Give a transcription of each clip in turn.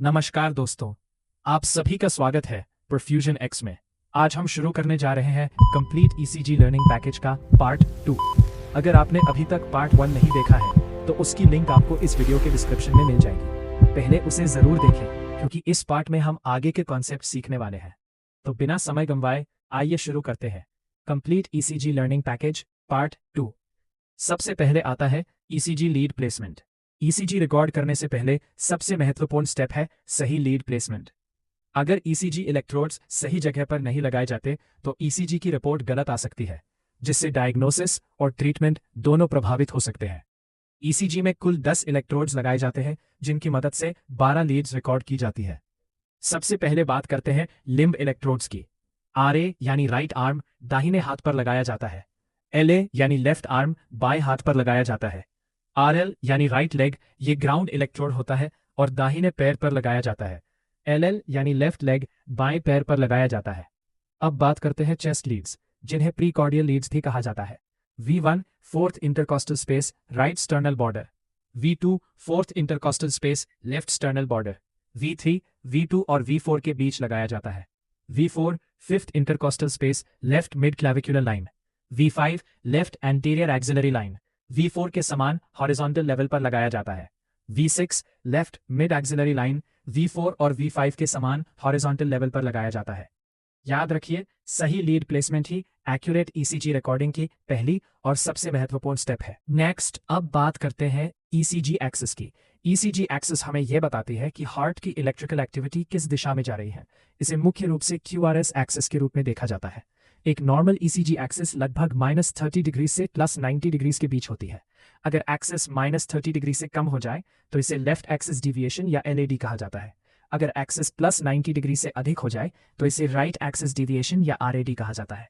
नमस्कार दोस्तों, आप सभी का स्वागत है परफ्यूजन एक्स में। आज हम शुरू करने जा रहे हैं कंप्लीट ईसीजी लर्निंग पैकेज का पार्ट 2। अगर आपने अभी तक पार्ट 1 नहीं देखा है तो उसकी लिंक आपको इस वीडियो के डिस्क्रिप्शन में मिल जाएगी। पहले उसे जरूर देखें क्योंकि इस पार्ट में हम आगे के कॉन्सेप्ट सीखने वाले हैं। तो बिना समय गंवाए आइए शुरू करते हैं complete ECG learning package part 2। सबसे पहले आता है ECG lead placement. ECG record करने से पहले सबसे महत्वपूर्ण स्टेप है सही लीड प्लेसमेंट। अगर ईसीजी इलेक्ट्रोड्स सही जगह पर नहीं लगाए जाते तो ईसीजी की रिपोर्ट गलत आ सकती है, जिससे डायग्नोसिस और ट्रीटमेंट दोनों प्रभावित हो सकते हैं। ईसीजी में कुल 10 इलेक्ट्रोड्स लगाए जाते हैं, जिनकी मदद से 12 लीड्स रिकॉर्ड की जाती है। सबसे पहले बात करते हैं लिम्ब इलेक्ट्रोड्स की। आरए यानी राइट आर्म दाहिने हाथ पर लगाया जाता है। एलए यानी लेफ्ट आर्म बाएं हाथ पर लगाया जाता है। आरएल यानी राइट लेग ये ग्राउंड इलेक्ट्रोड होता है और दाहिने पैर पर लगाया जाता है। एलएल यानी लेफ्ट लेग बाएं पैर पर लगाया जाता है। अब बात करते हैं चेस्ट लीड्स, जिन्हें प्रीकॉर्डियल लीड्स भी कहा जाता है। V1 fourth intercostal space right sternal border, V2 fourth intercostal space left sternal border, V3 V2 और V4 के बीच लगाया जाता है। V4 fifth intercostal space left mid clavicular line, V5 left anterior axillary line V4 के समान horizontal level पर लगाया जाता है। V6 left mid axillary line V4 और V5 के समान हॉरिजॉन्टल लेवल पर लगाया जाता है। याद रखिए, सही लीड प्लेसमेंट ही एक्यूरेट ईसीजी रिकॉर्डिंग की पहली और सबसे महत्वपूर्ण स्टेप है। नेक्स्ट, अब बात करते हैं ईसीजी एक्सिस की। ईसीजी एक्सिस हमें यह बताती है कि हार्ट की इलेक्ट्रिकल एक्टिविटी किस दिशा में जा रही है। इसे मुख्य रूप से QRS एक्सिस के रूप में देखा जाता है। एक नॉर्मल ईसीजी एक्सिस लगभग -30 डिग्री से +90 डिग्री के बीच होती है। अगर एक्सिस -30 डिग्री से कम हो जाए तो इसे लेफ्ट एक्सिस डिविएशन या LAD कहा जाता है। अगर एक्सिस +90 डिग्री से अधिक हो जाए तो इसे राइट एक्सिस डिविएशन या RAD कहा जाता है।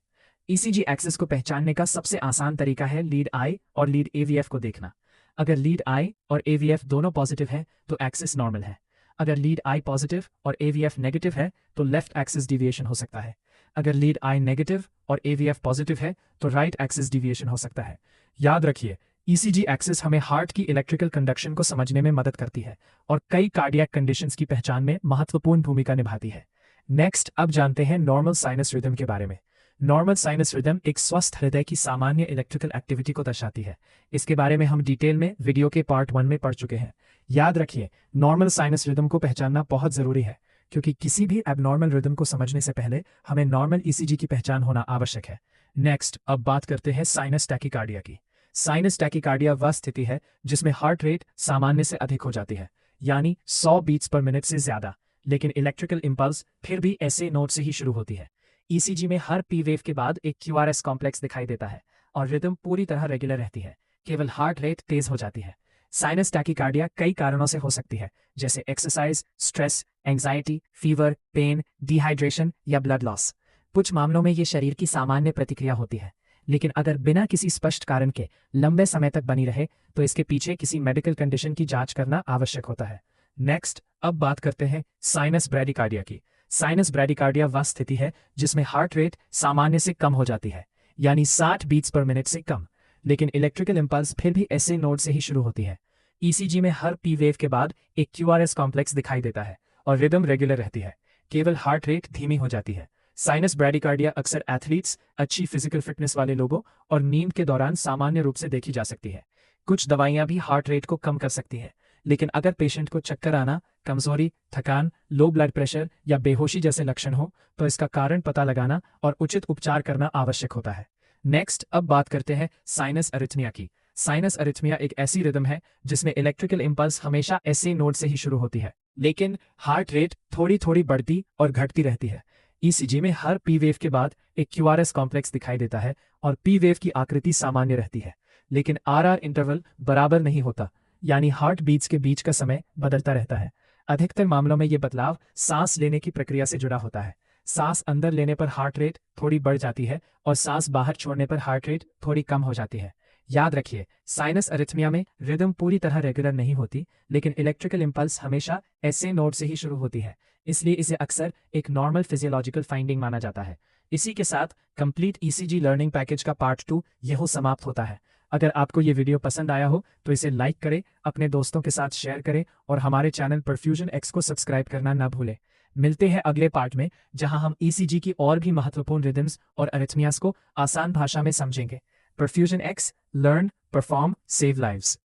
ईसीजी एक्सिस को पहचानने का सबसे आसान तरीका है लीड आई और लीड AVF को देखना। अगर लीड आई और AVF दोनों पॉजिटिव है तो एक्सिस नॉर्मल है। अगर लीड आई पॉजिटिव और AVF नेगेटिव है तो लेफ्ट एक्सिस डिविएशन हो सकता है। अगर लीड आई नेगेटिव और AVF पॉजिटिव है तो राइट एक्सिस डिविएशन हो सकता है। याद रखिए, ईसीजी एक्सिस हमें हार्ट की इलेक्ट्रिकल कंडक्शन को समझने में मदद करती है और कई कार्डियक कंडीशंस की पहचान में महत्वपूर्ण भूमिका निभाती है। नेक्स्ट, अब जानते हैं नॉर्मल साइनस रिदम के बारे में। नॉर्मल साइनस रिदम एक स्वस्थ हृदय की सामान्य इलेक्ट्रिकल एक्टिविटी को दर्शाती है। इसके बारे में हम डिटेल में वीडियो के पार्ट 1 में पढ़ चुके हैं। याद रखिए, नॉर्मल साइनस रिदम को पहचानना बहुत जरूरी है, क्योंकि किसी भी एबनॉर्मल रिदम को समझने से पहले हमें नॉर्मल ईसीजी की पहचान होना आवश्यक है। नेक्स्ट, अब बात करते हैं साइनस टैकीकार्डिया की। साइनस टैकीकार्डिया वह स्थिति है जिसमें हार्ट रेट सामान्य से अधिक हो जाती है, यानी 100 बीट्स पर मिनट से ज्यादा, लेकिन इलेक्ट्रिकल इंपल्स फिर भी ऐसे नोट से ही शुरू होती है। ईसीजी में हर पी वेव के बाद एक QRS कॉम्प्लेक्स दिखाई देता है और रिदम पूरी तरह रेगुलर रहती है, केवल हार्ट रेट तेज हो जाती है। साइनस टैकीकार्डिया कई कारणों से हो सकती है, जैसे exercise, stress, anxiety, fever, pain, dehydration या ब्लड लॉस। कुछ मामलों में ये शरीर की सामान्य प्रतिक्रिया होती है, लेकिन अगर बिना किसी स्पष्ट कारण के लंबे समय तक बनी रहे तो इसके पीछे किसी मेडिकल कंडीशन की जांच करना आवश्यक होता है। नेक्स्ट, अब बात करते हैं साइनस ब्रैडिकार्डिया की। साइनस ब्रैडिकार्डिया वह स्थिति है जिसमें हार्ट रेट सामान्य से कम हो जाती है, यानी 60 बीट्स पर मिनट से कम, लेकिन इलेक्ट्रिकल इंपल्स फिर भी ऐसे नोड से ही शुरू होती है। ईसीजी में हर पी वेव के बाद एक QRS कॉम्प्लेक्स दिखाई देता है और रिदम रेगुलर रहती है, केवल हार्ट रेट धीमी हो जाती है। साइनस ब्रैडिकार्डिया अक्सर एथलीट्स, अच्छी फिजिकल फिटनेस वाले लोगों और नींद के दौरान सामान्य रूप से देखी जा सकती है। कुछ दवाइयां भी हार्ट रेट को कम कर सकती हैं, लेकिन अगर पेशेंट को चक्कर आना, कमजोरी, थकान, लो ब्लड प्रेशर या बेहोशी जैसे लक्षण हो तो इसका कारण पता लगाना और उचित उपचार करना आवश्यक होता है। नेक्स्ट, अब बात करते हैं साइनस अरिथमिया की। साइनस अरिथमिया एक ऐसी रिदम है जिसमें इलेक्ट्रिकल इंपल्स हमेशा ऐसे नोड से ही शुरू होती है, लेकिन हार्ट रेट थोड़ी थोड़ी बढ़ती और घटती रहती है। ईसीजी में हर पी वेव के बाद एक QRS कॉम्प्लेक्स दिखाई देता है और पी वेव की आकृति सामान्य रहती है, लेकिन RR इंटरवल बराबर नहीं होता, यानी हार्ट बीट्स के बीच का समय बदलता रहता है। अधिकतर मामलों में ये बदलाव सांस लेने की प्रक्रिया से जुड़ा होता है। सांस अंदर लेने पर हार्ट रेट थोड़ी बढ़ जाती है और सांस बाहर छोड़ने पर हार्ट रेट थोड़ी कम हो जाती है। याद रखिए, साइनस अरिथमिया में रिदम पूरी तरह रेगुलर नहीं होती, लेकिन इलेक्ट्रिकल इंपल्स हमेशा ऐसे नोड से ही शुरू होती है, इसलिए इसे अक्सर एक नॉर्मल फिजियोलॉजिकल फाइंडिंग माना जाता है। इसी के साथ कंप्लीट ईसीजी लर्निंग पैकेज का पार्ट 2 यह समाप्त होता है। अगर आपको ये वीडियो पसंद आया हो तो इसे लाइक करें, अपने दोस्तों के साथ शेयर करें और हमारे चैनल परफ्यूजन एक्स को सब्सक्राइब करना ना भूलें। मिलते हैं अगले पार्ट में, जहां हम ईसीजी की और भी महत्वपूर्ण रिदम्स और अरिथमियास को आसान भाषा में समझेंगे। Perfusion x, learn, perform, save lives.